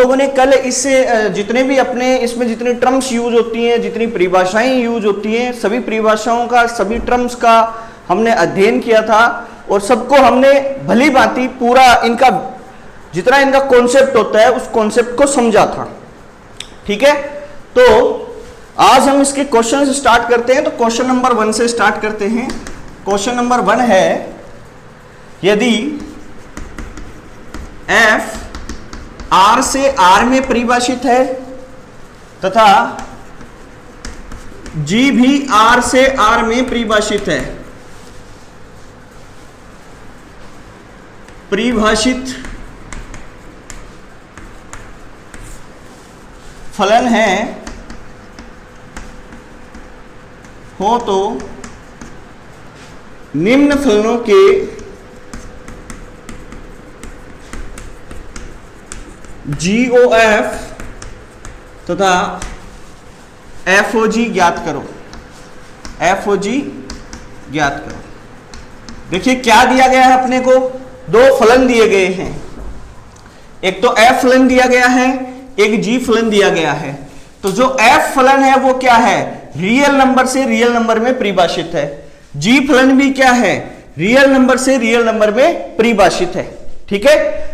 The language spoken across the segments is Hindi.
लोगों ने कल इससे जितने भी अपने इसमें जितनी टर्म्स यूज होती हैं, जितनी परिभाषाएं यूज होती हैं, सभी परिभाषाओं का, सभी टर्म्स का हमने अध्ययन किया था और सबको हमने भली भांति पूरा इनका जितना इनका कॉन्सेप्ट होता है उस कॉन्सेप्ट को समझा था। ठीक है, तो आज हम इसके क्वेश्चन से स्टार्ट करते हैं। तो क्वेश्चन नंबर 1 से स्टार्ट करते हैं। क्वेश्चन नंबर 1 है, यदि f R से R में परिभाषित है तथा G भी R से R में परिभाषित है, परिभाषित फलन है हो तो निम्न फलनों के GOF तथा FOG ज्ञात करो। FOG ज्ञात करो। देखिए क्या दिया गया है अपने को, दो फलन दिए गए हैं, एक तो F फलन दिया गया है, एक G फलन दिया गया है। तो जो F फलन है वो क्या है, रियल नंबर से रियल नंबर में परिभाषित है। G फलन भी क्या है, रियल नंबर से रियल नंबर में परिभाषित है। ठीक है,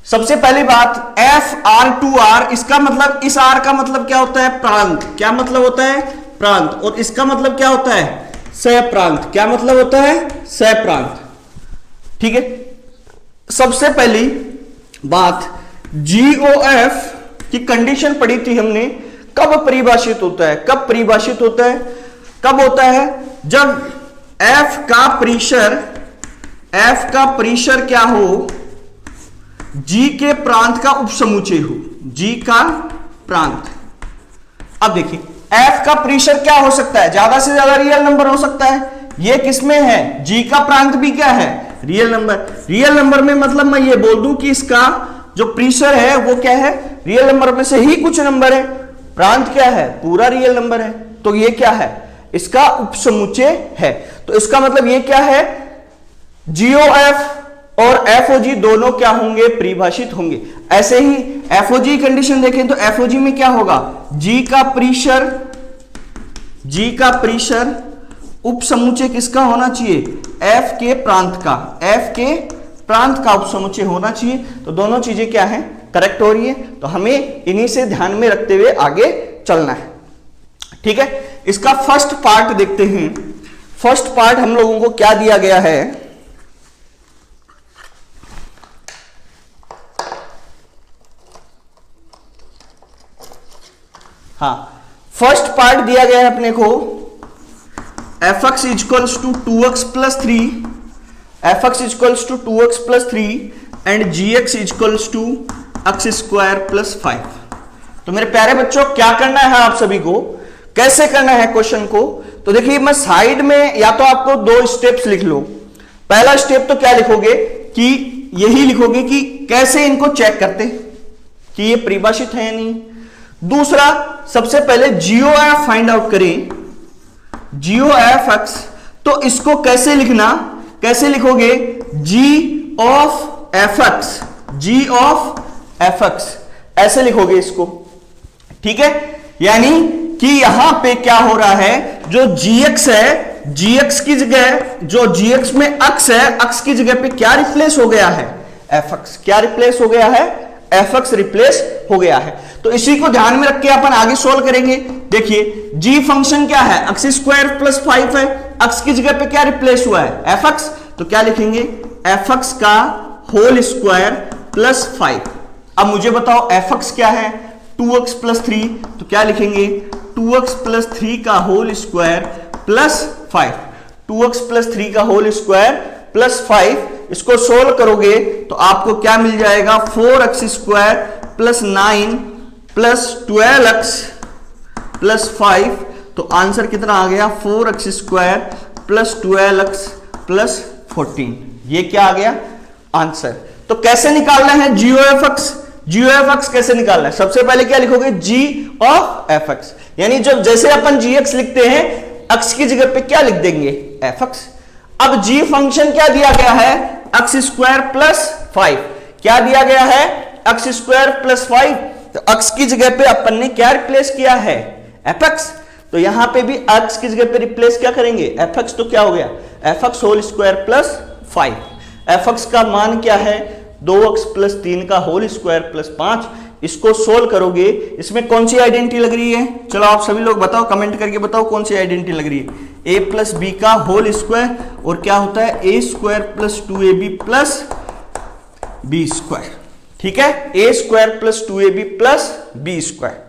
सबसे पहली बात FR2R, इसका मतलब, इस R का मतलब क्या होता है, प्रांत। क्या मतलब होता है, प्रांत। और इसका मतलब क्या होता है, सहप्रांत। क्या मतलब होता है, सहप्रांत। ठीक है, सबसे पहली बात GOF की कंडीशन पढ़ी थी हमने, कब परिभाषित होता है, कब परिभाषित होता है, कब होता है, जब F का परिसर क्या हो, G के प्रांत का उपसमुच्चय हो, G का प्रांत। अब देखिए F का परिसर क्या हो सकता है, ज्यादा से ज्यादा रियल नंबर हो सकता है। ये किसमें है, G का प्रांत भी क्या है, रियल नंबर। रियल नंबर में मतलब मैं ये बोल दूं कि इसका जो परिसर है वो क्या है, रियल नंबर में से ही कुछ नंबर है, प्रांत क्या है, पूरा रियल नंबर है। तो ये क्या है, इसका उपसमुच्चय है। तो इसका मतलब ये क्या है, GOF और FOG दोनों क्या होंगे, परिभाषित होंगे। ऐसे ही FOG कंडीशन देखें तो FOG में क्या होगा, G का परिसर उपसमुच्चय किसका होना चाहिए, F के प्रांत का उपसमुच्चय होना चाहिए। तो दोनों चीजें क्या हैं, करेक्ट हो रही है। तो हमें इन्हीं से ध्यान में रखते हुए आगे चलना है। ठीक है, इसका फर्स्ट पार्ट देखते हैं। फर्स्ट पार्ट हम लोगों को क्या दिया गया है, हाँ, फर्स्ट पार्ट दिया गया है अपने को fx equals to 2x plus 3, fx equals to 2x plus 3 and gx equals to x square plus 5। तो मेरे प्यारे बच्चों क्या करना है आप सभी को, कैसे करना है क्वेश्चन को। तो देखिए मैं साइड में या तो आपको दो स्टेप्स लिख लो। पहला स्टेप तो क्या लिखोगे कि यही लिखोगे कि कैसे इनको चेक करते कि ये परिभाषित है या नहीं। दूसरा, सबसे पहले GOF फाइंड आउट करें, GOFX। तो इसको कैसे लिखना, कैसे लिखोगे, G of fx ऐसे लिखोगे इसको। ठीक है, यानी कि यहां पे क्या हो रहा है, जो gx है, gx की जगह, जो gx में अक्स है, अक्स की जगह पे क्या रिप्लेस हो गया है, fx। क्या रिप्लेस हो गया है, fx रिप्लेस हो गया है। तो इसी को ध्यान में रख के अपन आगे सोल्व करेंगे। देखिए g फंक्शन क्या है, x स्क्वायर प्लस 5 है, x की जगह पे क्या रिप्लेस हुआ है, fx। तो क्या लिखेंगे, fx का होल स्क्वायर प्लस 5। अब मुझे बताओ fx क्या है, 2x प्लस 3। तो क्या लिखेंगे, 2x प्लस 3 का whole square plus 5। 2x plus 3 का होल स्क्वायर प्लस 5, इसको सोल्व करोगे तो आपको क्या मिल जाएगा, 4x square plus 9 plus 12x plus 5। तो आंसर कितना आ गया, 4x square plus 12x plus 14। ये क्या आ गया आंसर। तो कैसे निकालना है GOFX, GOFX कैसे निकालना है, सबसे पहले क्या लिखोगे, G of fx। यानी जब जैसे अपन gx लिखते हैं, x की जगह पे क्या लिख देंगे, fx। अब g फंक्शन क्या दिया गया है, एक्स स्क्वायर प्लस 5। क्या दिया गया है? X square plus 5। तो एक्स की जगह पे अपन ने क्या रिप्लेस किया है? F X. तो यहां पे भी एक्स की जगह पे रिप्लेस क्या करेंगे? F X. तो क्या हो गया? F X whole square plus 5। F X का मान क्या है? 2x प्लस 3 का होल स्क्वायर प्लस 5। इसको सोल्व करोगे, इसमें कौन सी आइडेंटिटी लग रही है? चलो आप सभी लोग बताओ, कमेंट करके बताओ कौन सी आइडेंटिटी लग रही है। a प्लस बी का होल स्क्वायर और क्या होता है? a square plus 2ab plus B square. ठीक है, a square plus 2ab plus B square.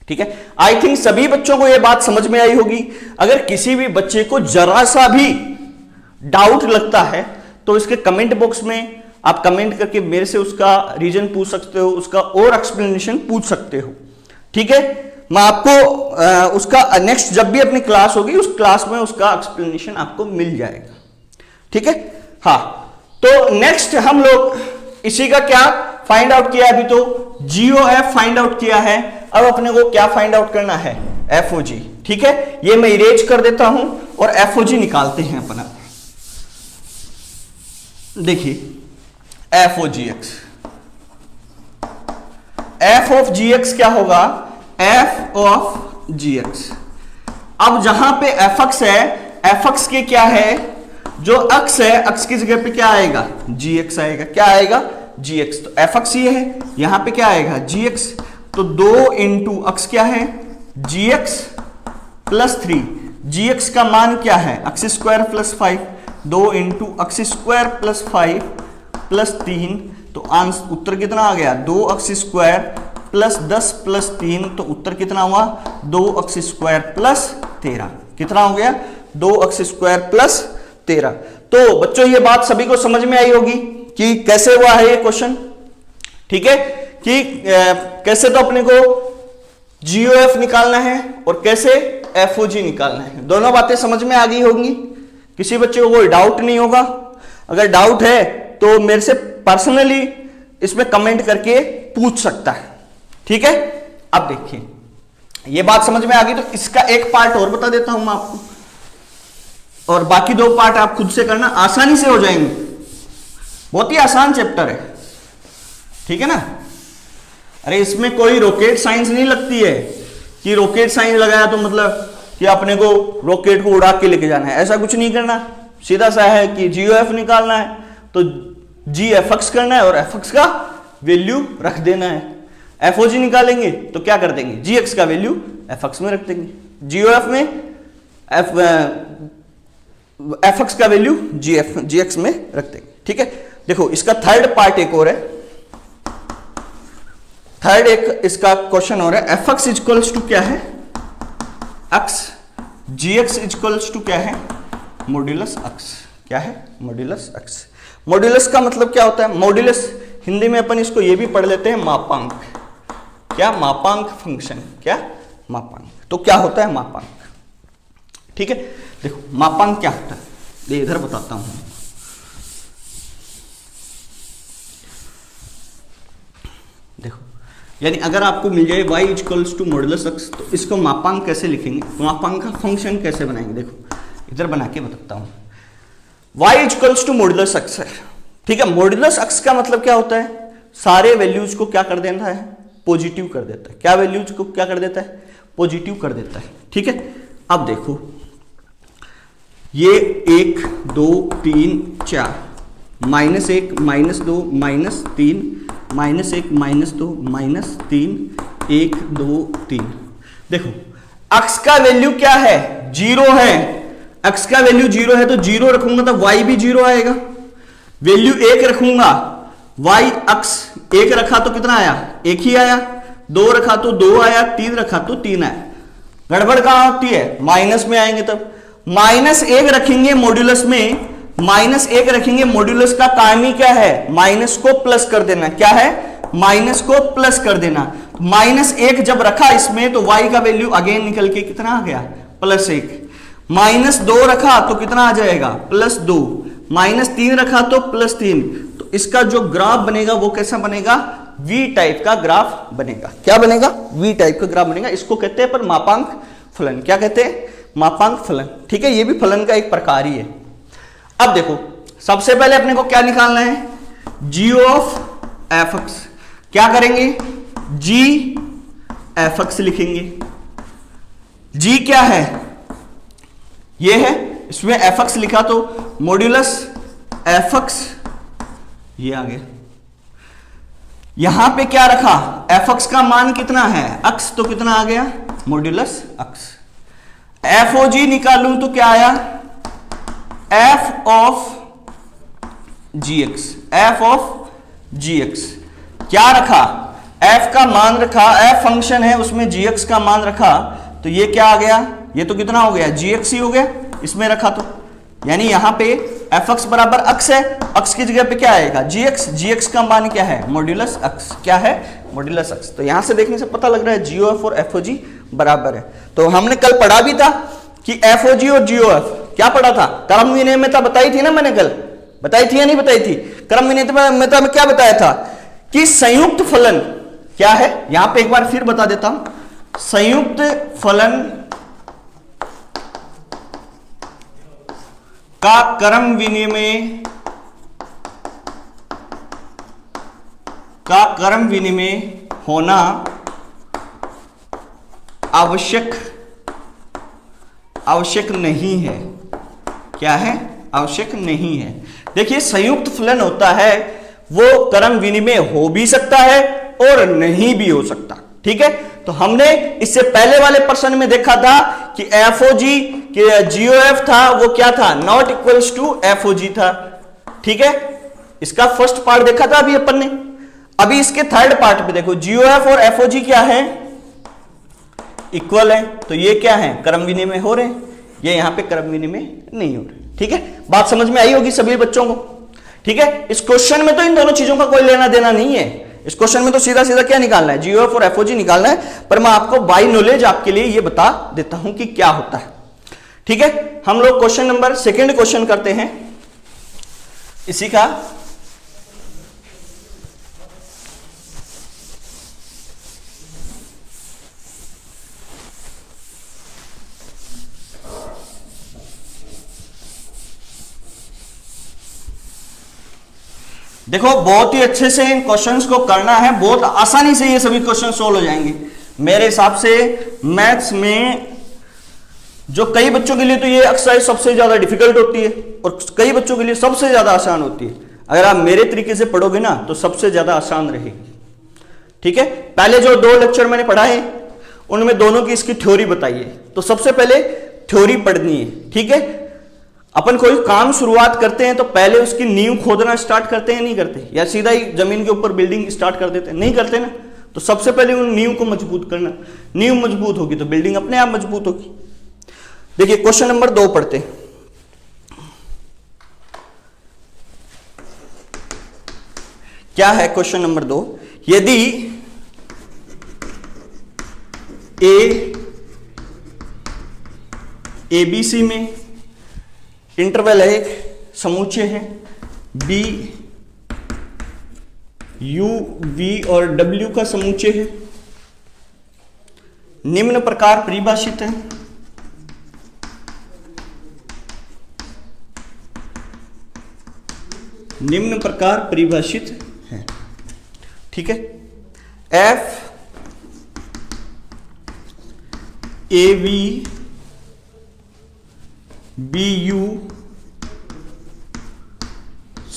ठीक है, आई थिंक सभी बच्चों को यह बात समझ में आई होगी। अगर किसी भी बच्चे को जरा सा भी डाउट लगता है तो इसके कमेंट बॉक्स में आप कमेंट करके मेरे से उसका रीजन पूछ सकते हो, उसका और एक्सप्लेनेशन पूछ सकते हो। ठीक है, मैं आपको उसका नेक्स्ट जब भी अपनी क्लास होगी उस क्लास में उसका एक्सप्लेनेशन आपको मिल जाएगा। ठीक है, हाँ। तो नेक्स्ट हम लोग इसी का क्या फाइंड आउट किया? अभी तो जीओएफ फाइंड आउट किया है, अब अपने को क्या फाइंड आउट करना है? एफओजी। ठीक है, ये मैं इरेज कर देता हूं और एफओजी निकालते हैं अपना। देखिए F O G X, F of G X क्या होगा? F of G X. अब जहां पे एफ एक्स है, एफ एक्स के क्या है? जो एक्स है, एक्स की जगह पे क्या आएगा? जी एक्स आएगा। क्या आएगा? जी एक्स। तो एफ एक्स ये है, यहां पे क्या आएगा? जी एक्स। तो 2 इंटू एक्स क्या है? जी एक्स प्लस 3। जी एक्स का मान क्या है? X square plus 5। 2 into x square plus 5 plus 3। तो आंसर उत्तर कितना आ गया? 2x square plus 10 plus 3। तो उत्तर कितना हुआ? 2x square plus 13। कितना हो गया? 2x square plus 13। तो बच्चों ये बात सभी को समझ में आई होगी कि कैसे हुआ है ये क्वेश्चन। ठीक है, कि कैसे तो अपने को जीओएफ निकालना है और कैसे एफओजी निकालना है। दोनों बातें समझ में आ गई होंगी, किसी बच्चे को कोई डाउट नहीं होगा। अगर डाउट है तो मेरे से पर्सनली इसमें कमेंट करके पूछ सकता है। ठीक है, अब देखिए ये बात समझ में आ गई, तो इसका एक पार्ट और बता देता हूं मैं आपको, और बाकी 2 पार्ट आप खुद से करना, आसानी से हो जाएंगे। बहुत ही आसान चैप्टर है। ठीक है ना? अरे इसमें कोई रॉकेट साइंस नहीं लगती है कि रॉकेट साइंस लगाया तो मतलब कि अपने को रॉकेट को उड़ा के लेके जाना है, ऐसा कुछ नहीं करना। सीधा सा है कि जीओएफ निकालना है तो जी एफ एक्स करना है और एफ एक्स का वैल्यू रख देना है। एफओजी निकालेंगे तो क्या कर देंगे? जी एक्स का वैल्यू एफ एक्स में रख देंगे, जीओएफ में एफ एक्स का वैल्यू जी एक्स में रख देंगे। ठीक है, देखो इसका थर्ड पार्ट एक और है, थर्ड एक इसका क्वेश्चन हो रहा है। एफ एक्स इक्वल्स टू क्या है? X. G X equals to क्या है? Modulus X. क्या है? Modulus x. मॉड्यूलस का मतलब क्या होता है? मॉड्यूलस हिंदी में अपन इसको ये भी पढ़ लेते हैं मापांक। क्या? मापांक फंक्शन। क्या? मापांक। तो क्या होता है मापांक? ठीक है, देखो मापांक क्या होता है, ये इधर बताता हूं। देखो यानी अगर आपको मिल जाए y equals to modulus X, तो इसको मापांक कैसे लिखेंगे, मापांक का फंक्शन कैसे बनाएंगे? देखो इधर बना के बताता हूं। y equals to modulus X है। ठीक है, मॉड्यूलस एक्स का मतलब क्या होता है? सारे वैल्यूज को क्या कर देता है? पॉजिटिव कर देता है। क्या वैल्यूज को क्या कर देता है? पॉजिटिव कर देता है। ठीक है, अब देखो ये 1 2 3 4 -1 -2 -3 -1 -2 -3 1 2 3। देखो x का वैल्यू क्या है? 0 है। x का वैल्यू 0 है तो 0 रखूंगा तो y भी 0 आएगा। वैल्यू 1 रखूंगा, y x 1 रखा तो कितना आया? 1 ही आया। 2 रखा तो 2 आया, 3 रखा तो 3 आया। गड़बड़ कहां होती है? माइनस में आएंगे तब। -1 रखेंगे मॉड्यूलस में, -1 रखेंगे। मॉड्यूलस का काम ही क्या है? माइनस को प्लस कर देना। क्या है? माइनस को प्लस कर देना। -1 जब रखा इसमें तो y का वैल्यू अगेन निकल के कितना आ गया? +1। -2 रखा तो कितना आ जाएगा? +2। -3 रखा तो +3। तो इसका जो ग्राफ बनेगा वो कैसा बनेगा? वी टाइप का ग्राफ बनेगा। क्या बनेगा? वी टाइप का ग्राफ बनेगा। इसको कहते हैं पर मापांक फलन। क्या कहते हैं? मापांक फलन। ठीक है, ये भी फलन का एक प्रकार ही है। अब देखो सबसे पहले अपने को क्या निकालना है, जी ऑफ एफ एक्स। क्या करेंगे, जी एफ एक्स लिखेंगे। जी क्या है, ये है, इसमें एफ एक्स लिखा तो मॉड्यूलस एफ एक्स ये आ गया। यहां पे क्या रखा, एफ एक्स का मान कितना है, अक्स, तो कितना आ गया, मॉड्यूलस अक्स। एफ ओ जी निकालूं तो क्या आया, F of G X, F of G X. क्या रखा, एफ का मान रखा, एफ फंक्शन है उसमें जी एक्स का मान रखा, तो ये क्या आ गया, ये तो कितना हो गया, जी एक्स ही हो गया इसमें रखा तो, यानी यहां पे एफ एक्स बराबर अक्स है, अक्स की जगह पे क्या आएगा, जी एक्स, जी एक्स का मान क्या है, मॉड्यूलस अक्स। क्या है, मॉड्यूलस अक्स। तो यहां से देखने से पता लग रहा है जीओ एफ और एफ ओ जी बराबर है। तो हमने कल पढ़ा भी था कि एफ ओ जी और जीओ एफ, क्या पढ़ा था, क्रम विनिमयता बताई थी ना मैंने कल, बताई थी या नहीं बताई थी, क्रम विनिमयता में क्या बताया था कि संयुक्त फलन क्या है, यहां पे एक बार फिर बता देता हूं, संयुक्त फलन का क्रम विनिमय होना आवश्यक नहीं है। क्या है, आवश्यक नहीं है। देखिए संयुक्त फलन होता है वो क्रम विनिमय हो भी सकता है और नहीं भी हो सकता, ठीक है। तो हमने इससे पहले वाले प्रश्न में देखा था कि एफ ओ जी जीओ एफ था वो क्या था, not equals to F O G था, ठीक है। इसका फर्स्ट पार्ट देखा था अभी अपन ने। अभी इसके थर्ड पार्ट पे देखो, जीओ एफ और एफ ओ जी क्या है, इक्वल है, तो ये क्या है, क्रम विनिमय हो रहे हैं, ये यहां पे क्रम विनिमय नहीं हो रहे, ठीक है। बात समझ में आई होगी सभी बच्चों को, ठीक है। इस क्वेश्चन में तो इन दोनों चीजों का कोई लेना देना नहीं है, इस क्वेश्चन में तो सीधा सीधा क्या निकालना है, जीओ एफ और एफ ओ जी निकालना है, पर मैं आपको बाय नॉलेज आपके लिए ये बता देता हूं कि क्या होता है, ठीक है। हम लोग क्वेश्चन नंबर सेकंड क्वेश्चन करते हैं इसी का। देखो बहुत ही अच्छे से इन क्वेश्चंस को करना है, बहुत आसानी से ये सभी क्वेश्चन सोल्व हो जाएंगे मेरे हिसाब से। मैथ्स में जो कई बच्चों के लिए तो ये एक्सरसाइज सबसे ज्यादा डिफिकल्ट होती है और कई बच्चों के लिए सबसे ज्यादा आसान होती है। अगर आप मेरे तरीके से पढ़ोगे ना तो सबसे ज्यादा आसान रहेगी, ठीक है। पहले जो 2 लेक्चर मैंने पढ़ाए उनमें दोनों की इसकी थ्योरी बताइए, तो सबसे पहले थ्योरी पढ़नी है, ठीक है। अपन कोई काम शुरुआत करते हैं तो पहले उसकी नींव खोदना स्टार्ट करते हैं, नहीं करते, या सीधा ही जमीन के ऊपर बिल्डिंग स्टार्ट कर देते हैं, नहीं करते ना। तो सबसे पहले उन नींव को मजबूत करना, नींव मजबूत होगी तो बिल्डिंग अपने आप मजबूत होगी। देखिए क्वेश्चन नंबर 2 पढ़ते हैं। क्या है क्वेश्चन नंबर 2, यदि ABC में इंटरवल है, एक समुच्चय है, B U V और W का समुच्चय है, निम्न प्रकार परिभाषित है, निम्न प्रकार परिभाषित है, ठीक है। F AB BU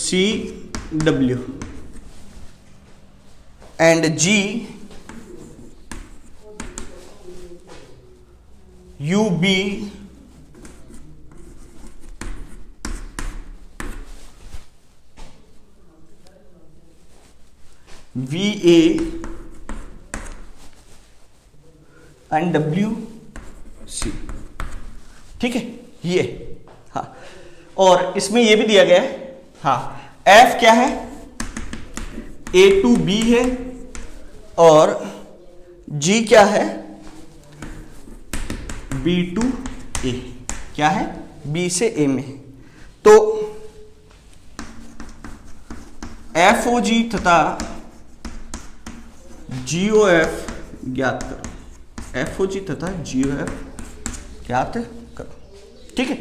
CW and G UB VA and WC, ठीक है ये। हाँ, और इसमें ये भी दिया गया है, हाँ, F क्या है, A to B है और G क्या है, B to A, क्या है, B से A में। तो FOG तथा GOF ज्ञात करो, FOG तथा GOF ज्ञात करो, ठीक है।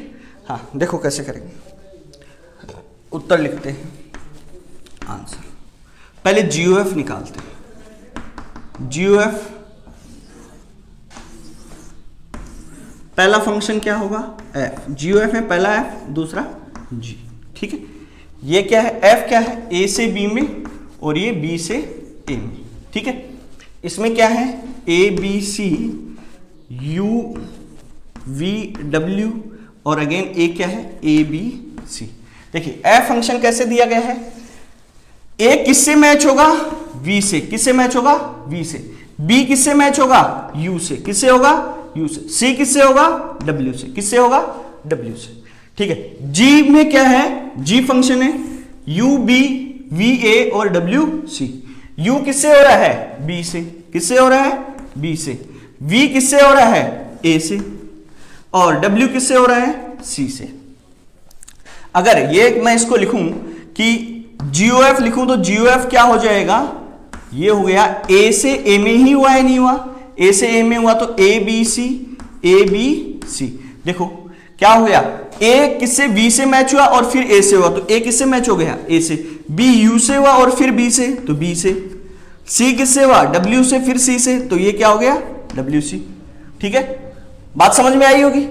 हाँ देखो कैसे करेंगे। उत्तर लिखते हैं, आंसर। पहले जीओएफ निकालते हैं। जीओएफ पहला फंक्शन क्या होगा, एफ। जीओएफ में पहला एफ, दूसरा जी, ठीक है। ये क्या है, एफ क्या है, ए से बी में और ये बी से ए में, ठीक है। इसमें क्या है, A B C U V W और अगेन ए क्या है, ए बी सी। देखिए एफ फंक्शन कैसे दिया गया है, ए किससे मैच होगा, वी से। किससे मैच होगा, वी से। बी किससे मैच होगा, यू से। किससे होगा, यू से। सी किससे होगा, डब्ल्यू से। किससे होगा, डब्ल्यू से, ठीक है। जी में क्या है, जी फंक्शन है यू बी वी ए और डब्ल्यू सी। यू किससे हो रहा है, बी से। किससे हो रहा है, बी से। वी किससे हो रहा है, ए से। और डब्ल्यू किससे हो रहा है, सी से। अगर ये मैं इसको लिखूं कि जीओएफ लिखूं तो जीओएफ क्या हो जाएगा, ये हो गया ए से ए में ही हुआ है, नहीं हुआ, ए से ए में हुआ तो ए बी सी, ए बी सी। देखो क्या हो गया, ए किससे, बी से मैच हुआ और फिर ए से हुआ तो ए किससे मैच हो गया, ए से। बी यू से हुआ और फिर बी से तो बी से। सी किससे हुआ, डब्ल्यू से फिर सी से, तो ये क्या हो गया, डब्ल्यू सी, ठीक है। बात समझ में आई होगी।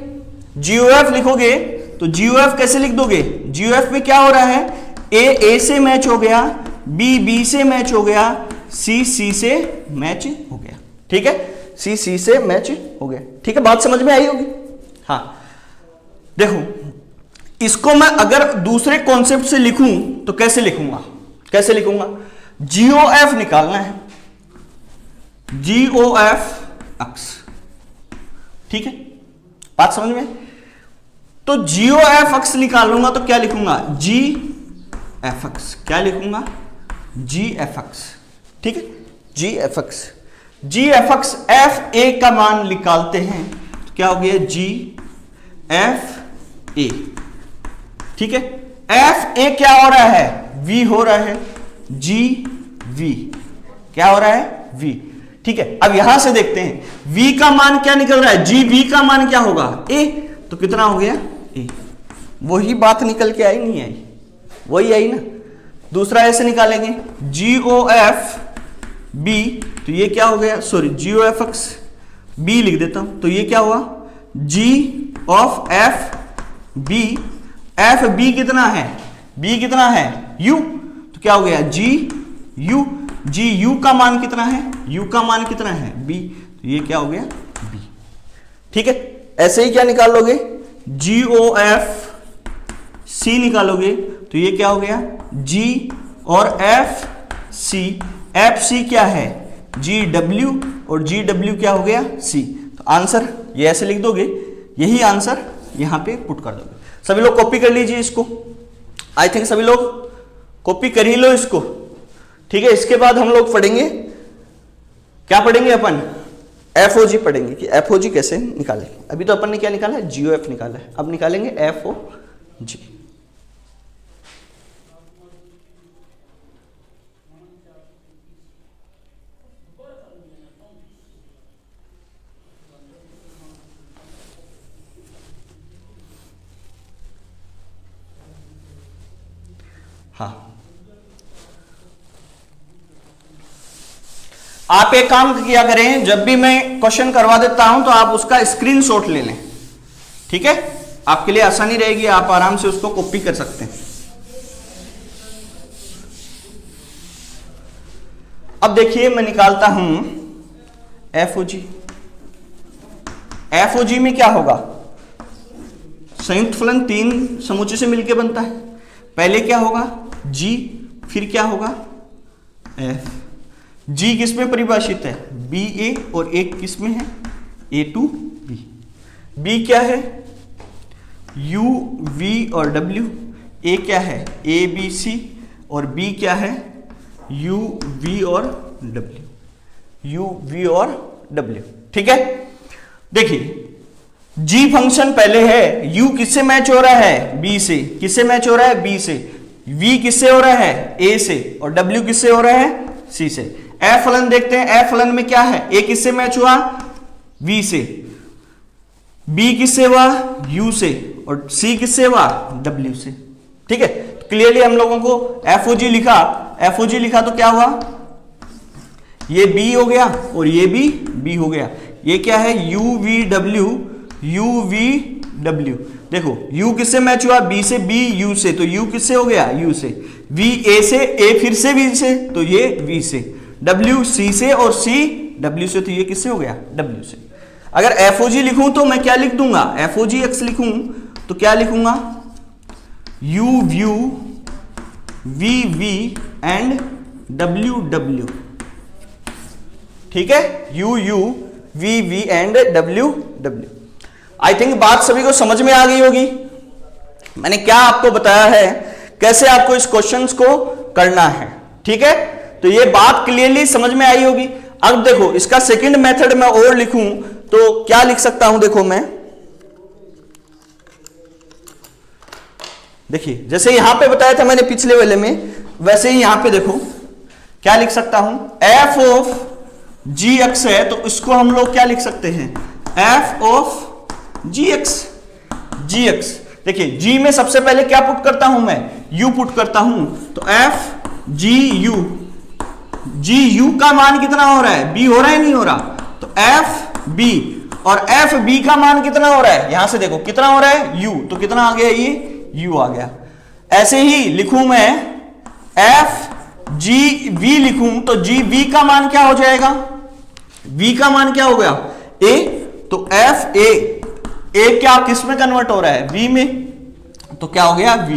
जीओएफ लिखोगे तो जीओएफ कैसे लिख दोगे, जीओएफ में क्या हो रहा है, ए से मैच हो गया, बी से मैच हो गया, सी से मैच हो गया, ठीक है। सी से मैच हो गया, ठीक है। बात समझ में आई होगी। हाँ देखो इसको मैं अगर दूसरे कॉन्सेप्ट से लिखूं तो कैसे लिखूंगा, कैसे लिखूंगा, जीओएफ निकालना है, जीओएफ अक्स, ठीक है। बात समझ में। तो जीओएफ अक्स निकालूंगा तो क्या लिखूंगा, जी एफ एक्स। क्या लिखूंगा, जी एफ एक्स, ठीक है। G F X, G F X, F A का मान निकालते हैं तो क्या हो गया, जी एफ ए, ठीक है। एफ ए क्या हो रहा है, वी हो रहा है, जी वी क्या हो रहा है, वी, ठीक है। अब यहां से देखते हैं v का मान क्या निकल रहा है, जी वी का मान क्या होगा, a, तो कितना हो गया, a। वही बात निकल के आई, नहीं आई, वही आई ना। दूसरा ऐसे निकालेंगे, जी ओ एफ बी, तो ये क्या हो गया, sorry G O F X B लिख देता हूं, तो ये क्या हुआ, G of F B. F B कितना है, बी कितना है, यू, तो क्या हो गया, जी यू। जी यू का मान कितना है, यू का मान कितना है, बी, तो ये क्या हो गया, बी, ठीक है। ऐसे ही क्या निकाल लोगे, जी ओ एफ सी निकालोगे तो ये क्या हो गया, जी और एफ सी। एफ सी क्या है, जी डब्ल्यू, और जी डब्ल्यू क्या हो गया, सी। तो आंसर ये ऐसे लिख दोगे, यही आंसर यहां पे पुट कर दोगे। सभी लोग कॉपी कर लीजिए इसको, आई थिंक सभी लोग कॉपी कर ही लो इसको, ठीक है। इसके बाद हम लोग पढ़ेंगे, क्या पढ़ेंगे अपन, एफओजी पढ़ेंगे कि एफओजी कैसे निकालें। अभी तो अपन ने क्या निकाला है, जीओएफ निकाला है, अब निकालेंगे एफओजी। हाँ आप एक काम किया करें, जब भी मैं क्वेश्चन करवा देता हूं तो आप उसका स्क्रीनशॉट ले लें, ठीक है। आपके लिए आसानी रहेगी, आप आराम से उसको कॉपी कर सकते हैं। अब देखिए मैं निकालता हूं एफओजी। एफओजी में क्या होगा, संयुक्त फलन तीन समुच्चय से मिलकर बनता है। पहले क्या होगा, जी, फिर क्या होगा, एफ। जी किस में परिभाषित है, बी ए, और एक किस में है, ए टू बी। बी क्या है, यू वी और डब्ल्यू। ए क्या है, ए बी सी, और बी क्या है, यू वी और डब्ल्यू, यू वी और डब्ल्यू, ठीक है। देखिए जी फंक्शन पहले है, यू किससे मैच हो रहा है, बी से। किससे मैच हो रहा है, बी से। वी किससे हो रहा है, ए से, और डब्ल्यू किससे हो रहा है, सी से। एफ फलन देखते हैं, एफ फलन में क्या है, ए किससे मैच हुआ, वी से। बी किससे हुआ, यू से, और सी किससे हुआ, डब्ल्यू से, ठीक है। क्लियरली हम लोगों को FOG लिखा तो क्या हुआ, ये B हो गया और ये भी B हो गया। ये क्या है, UVW। देखो U किससे मैच हुआ, B से, B U से, तो U किससे हो गया, U से। V A से, A फिर से V से, तो ये V से। W C से और C W से, तो ये किससे हो गया, W से। अगर FOG लिखूं तो मैं क्या लिख दूंगा, FOGX लिखूं तो क्या लिखूंगा, UV VV एंड WW। ठीक है, UU VV and WW। I think बात सभी को समझ में आ गई होगी। मैंने क्या आपको बताया है, कैसे आपको इस क्वेश्चंस को करना है। ठीक है, तो ये बात क्लियरली समझ में आई होगी। अब देखो इसका सेकंड मेथड मैं और लिखूं तो क्या लिख सकता हूं, देखो मैं, देखिए जैसे यहां पे बताया था मैंने पिछले वाले में, वैसे ही यहां पे देखो क्या लिख सकता हूं, f ऑफ gx है तो इसको हम लोग क्या लिख सकते हैं, f ऑफ gx। देखिए g में सबसे पहले क्या पुट करता हूं मैं, u पुट करता हूं, तो f gu का मान कितना हो रहा है, b हो रहा है नहीं हो रहा, तो f b, और f b का मान कितना हो रहा है, यहां से देखो कितना हो रहा है, u, तो कितना आ गया, ये u आ गया। ऐसे ही लिखूं मैं f g v लिखूं तो g v का मान क्या हो जाएगा, v का मान क्या हो गया, a, तो f a क्या किस में कन्वर्ट हो रहा है, v में, तो क्या हो गया v।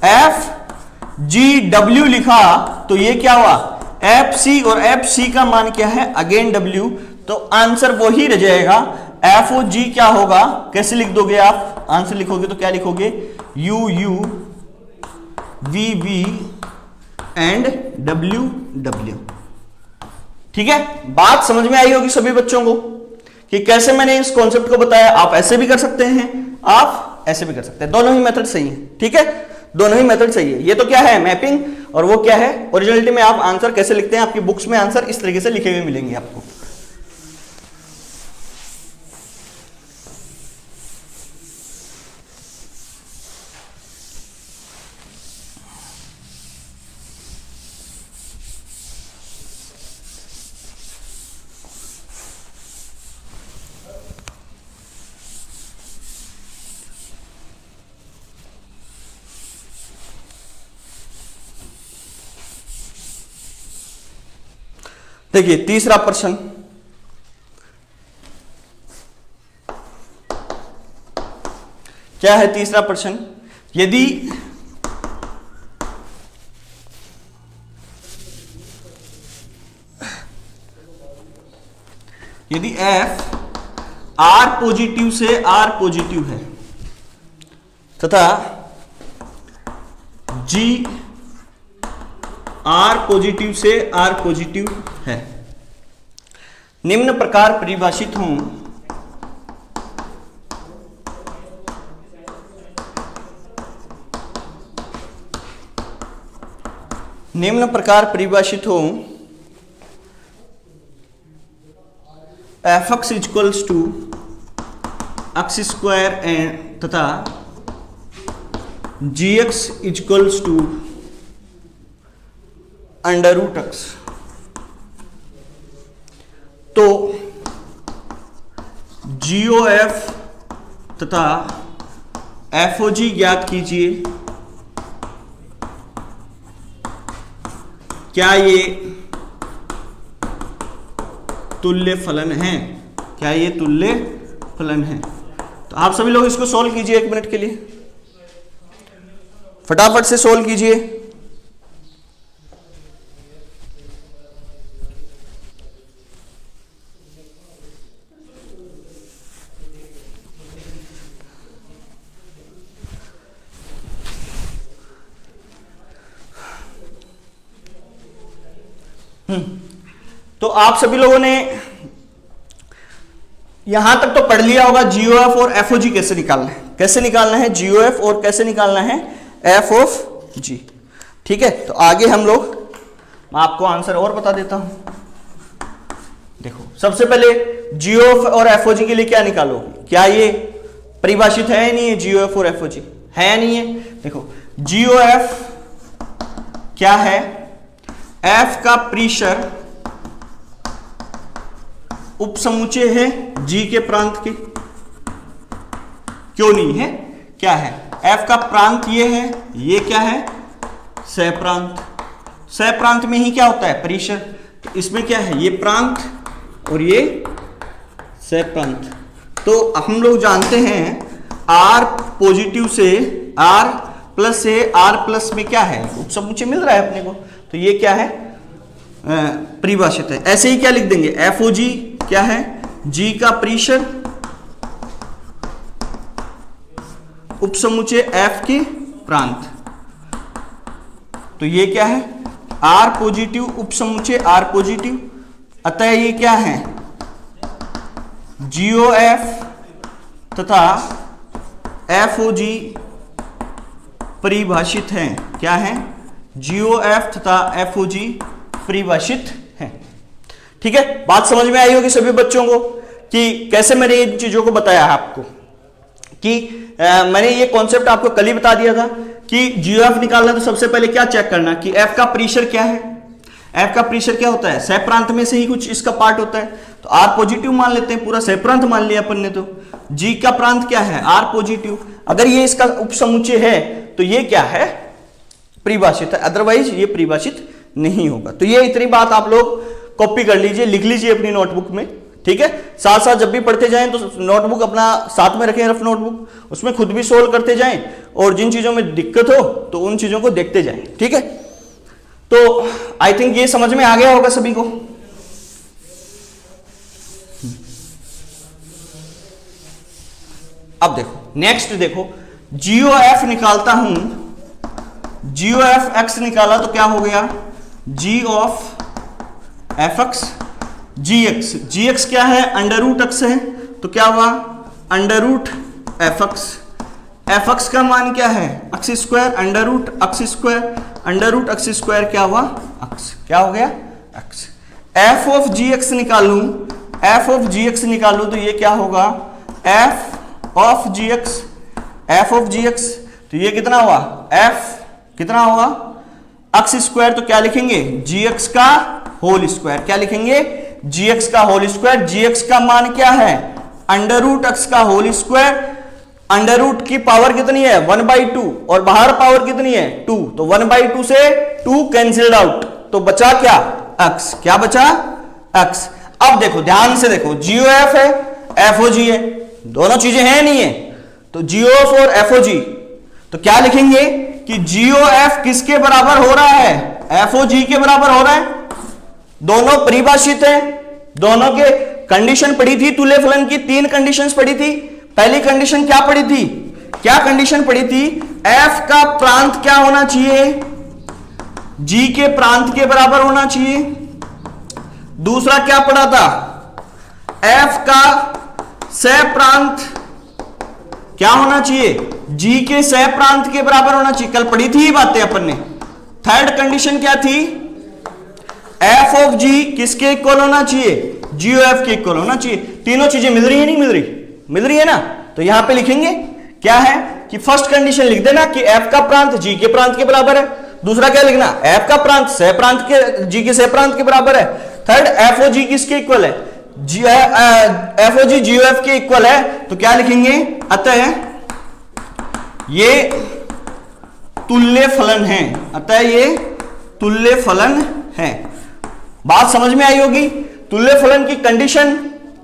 f g w लिखा तो ये क्या हुआ, f c, और f c का मान क्या है, अगेन w, तो आंसर वही रह जाएगा। f o g क्या होगा, कैसे लिख दोगे आप, आंसर लिखोगे तो क्या लिखोगे, u u v v and w w। ठीक है, बात समझ में आई होगी सभी बच्चों को कि कैसे मैंने इस कॉन्सेप्ट को बताया। आप ऐसे भी कर सकते हैं, आप ऐसे भी कर सकते हैं, दोनों ही मेथड सही है। ठीक है, दोनों ही मेथड सही है। ये तो क्या है, मैपिंग, और वो क्या है, ओरिजिनलिटी में आप आंसर कैसे लिखते हैं, आपकी बुक्स में आंसर इस तरीके से लिखे हुए मिलेंगे आपको। देखिए तीसरा प्रश्न, क्या है तीसरा प्रश्न, यदि f r पॉजिटिव से r पॉजिटिव है तथा g r पॉजिटिव से r पॉजिटिव है, निम्न प्रकार परिभाषित हों, निम्न प्रकार परिभाषित हो fx equals to X square and तथा gx equals to under root X, तो GOF तथा FOG ज्ञात कीजिए। क्या ये तुल्य फलन है, क्या ये तुल्य फलन है? तो आप सभी लोग इसको सॉल्व कीजिए 1 मिनट के लिए, फटाफट से सॉल्व कीजिए। तो आप सभी लोगों ने यहां तक तो पढ़ लिया होगा GOF और FOG कैसे निकालना है, कैसे निकालना है GOF और कैसे निकालना है FOG। ठीक है, तो आगे हम लोग, मैं आपको आंसर और बता देता हूं। देखो सबसे पहले GOF और FOG के लिए क्या निकालोगे, क्या ये परिभाषित है या नहीं है GOF और FOG, है या नहीं है? देखो GOF क्या है, F का प्रेशर उपसमुच्चय है G के प्रांत के, क्यों नहीं है, क्या है, F का प्रांत ये है, ये क्या है, सह प्रांत, सह प्रांत में ही क्या होता है, प्रेशर, तो इसमें क्या है, ये प्रांत और ये सह प्रांत। तो हम लोग जानते हैं R पॉजिटिव से R प्लस से R प्लस में क्या है, उपसमुच्चय मिल रहा है अपने को, तो ये क्या है, परिभाषित है। ऐसे ही क्या लिख देंगे, FOG क्या है, G का प्रेशर उपसमुच्चय F के प्रांत, तो ये क्या है, R पॉजिटिव उपसमुच्चय R पॉजिटिव, अतः ये क्या है, GOF तथा FOG परिभाषित हैं, क्या है, GOF तथा FOG परिभाषित हैं। ठीक है, बात समझ में आई होगी सभी बच्चों को कि कैसे मैंने इन चीजों को बताया है आपको, कि मैंने ये कॉन्सेप्ट आपको कल ही बता दिया था कि GOF निकालना तो सबसे पहले क्या चेक करना कि F का प्रेशर क्या है, F का प्रेशर क्या होता है, सह प्रांत में से ही कुछ इसका पार्ट होता है, तो R पॉजिटिव मान लेते हैं, पूरा सह प्रांत मान लिया अपन ने, तो G का प्रांत क्या है, R पॉजिटिव, अगर ये इसका उपसमुच्चय है तो ये क्या है, परिभाषित है, अदरवाइज ये परिभाषित नहीं होगा। तो ये इतनी बात आप लोग कॉपी कर लीजिए, लिख लीजिए अपनी नोटबुक में, ठीक है, साथ साथ जब भी पढ़ते जाएं तो नोटबुक अपना साथ में रखें, रफ नोटबुक, उसमें खुद भी सोल्व करते जाएं और जिन चीजों में दिक्कत हो तो उन चीजों को देखते जाएं। ठीक है, तो आई थिंक ये समझ में आ गया होगा सभी को। अब देखो नेक्स्ट, देखो GOF निकालता हूं, GOF x निकाला तो क्या हो गया, G of fx, gx, gx क्या है, अंडर रूट x है, तो क्या हुआ, अंडर रूट fx, fx का मान क्या है, x square, under root x square, under root x square क्या हुआ, x, क्या हो गया, x। f of gx निकालूं, f of gx निकालूं तो ये क्या होगा, f of gx, f of gx, तो ये कितना हुआ, f कितना हुआ, x स्क्वायर, तो क्या लिखेंगे, gx का होल स्क्वायर, क्या लिखेंगे, gx का होल स्क्वायर, gx का मान क्या है, अंडर रूट x का होल स्क्वायर, अंडर रूट की पावर कितनी है, 1/2 और बाहर पावर कितनी है, 2, तो 1/2 से 2 कैंसिल्ड आउट, तो बचा क्या, x, क्या बचा, x। अब देखो ध्यान से देखो, GOF है, FOG है, दोनों चीजें हैं नहीं है, तो GOF और FOG, तो क्या लिखेंगे कि GOF किसके बराबर हो रहा है, FOG के बराबर हो रहा है, दोनों परिभाषित है, दोनों के कंडीशन पढ़ी थी तुल्य फलन की, 3 कंडीशंस पढ़ी थी। पहली कंडीशन क्या पढ़ी थी, क्या कंडीशन पढ़ी थी, F का प्रांत क्या होना चाहिए, G के प्रांत के बराबर होना चाहिए। दूसरा क्या पढ़ा था, F का सह प्रांत क्या होना चाहिए, G के सह प्रांत के बराबर होना चाहिए, कल पढ़ी थी बातें अपन ने। थर्ड कंडीशन क्या थी, F of G किसके इक्वल होना चाहिए, GOF के इक्वल होना चाहिए। तीनों चीजें मिल रही है, नहीं मिल रही, मिल रही है ना, तो यहां पे लिखेंगे क्या है कि फर्स्ट कंडीशन लिख देना कि F का प्रांत G के प्रांत के बराबर है। दूसरा क्या लिखना, F का प्रांत सह प्रांत के G के सह प्रांत के बराबर है। थर्ड FOG किसके इक्वल है, FOG GOF के इक्वल है, तो क्या लिखेंगे, अतः ये तुल्य फलन है, अतः ये तुल्य फलन है। बात समझ में आई होगी। तुल्य फलन की कंडीशन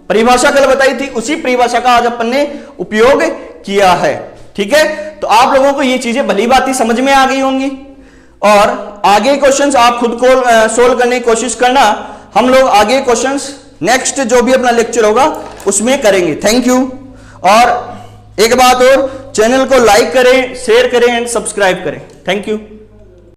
परिभाषा कल बताई थी, उसी परिभाषा का आज अपन ने उपयोग किया है। ठीक है, तो आप लोगों को ये चीजें भली भांति समझ में आ गई होंगी और आगे क्वेश्चंस आप खुद को सोल्व करने की कोशिश करना। हम लोग आगे क्वेश्चंस नेक्स्ट जो भी अपना लेक्चर होगा उसमें करेंगे। Thank you. और एक बात और, चैनल को लाइक करें, शेयर करें एंड सब्सक्राइब करें। Thank you.